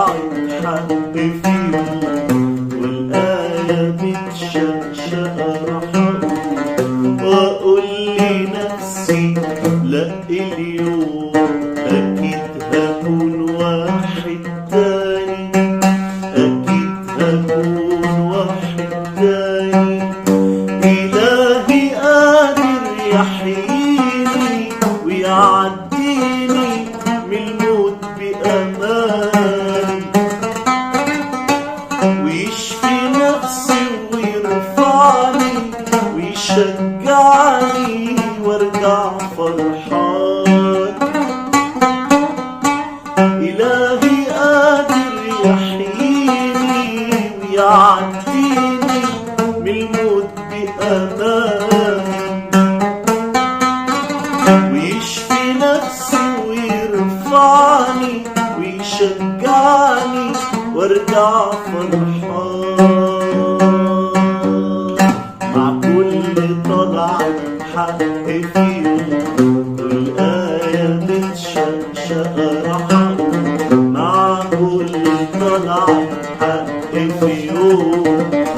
طلعت حق فيهم، والآية بتشقشق راح أقول وأقول لنفسي لأ اليوم أكيد هكون واحد تاني، أكيد هكون واحد تاني. إلهي قادر يحييني ويعديني من الموت بأمان، ويشفي نفسي ويرفعني ويشجعني وارجع فرحان. إلهي قادر يحييني ويعديني من الموت بأمان، ويشفي نفسي ويرفعني ويشجعني وارجع فرحان. مع كل طلعة حق فيهم، والآية بتشقشق راح أقول مع كل طلعة حق فيهم،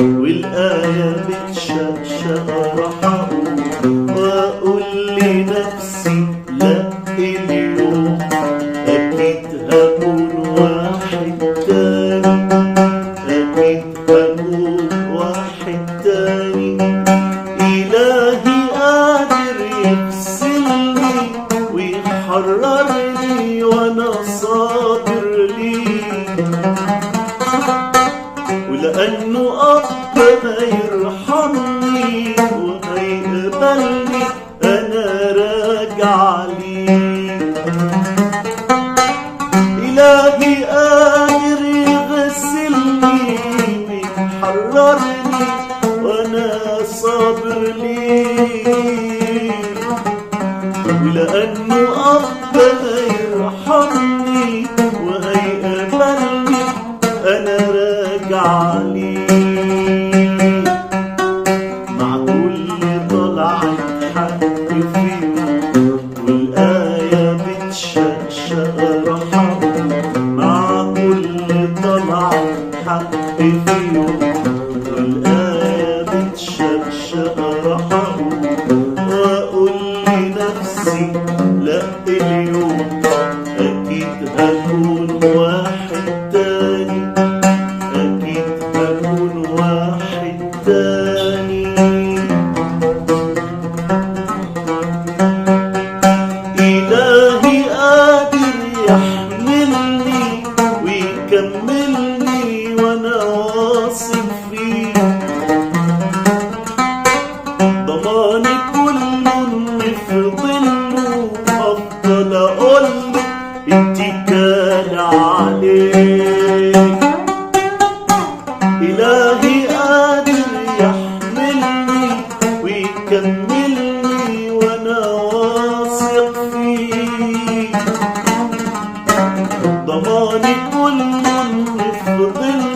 والآية بتشقشق راح أقول وأقول لنفسي لأ اليوم أكيد هكون واحد تاني، أكيد هكون واحد تاني. إلهي قادر يغسلني ويحررني وأنا صابر ليه، ولأنه أب هيرحمني وهيقبلني أنا راجع ليه. إلهي قادر يغسلني ويحررني وأنا صابر ليه، ولأنه أب هيرحمني وهيقبلني أنا راجع ليه. مع كل طلعة حق فيهم، والآية بتشقشق راح أقول مع كل طلعة حق فيهم، والآية بتشقشق راح أقول وأقول لنفسي لأ اليوم أكيد هكون واحد تاني، أكيد هكون واحد تاني. إلهي قادر يحملني ويكملني وأنا واثق فيه، ضماني كله في ظله أفضل أقوله اتكال عليك. إلهي قادر يحملني ويكملني وأنا واثق فيه، ضماني كله في ظله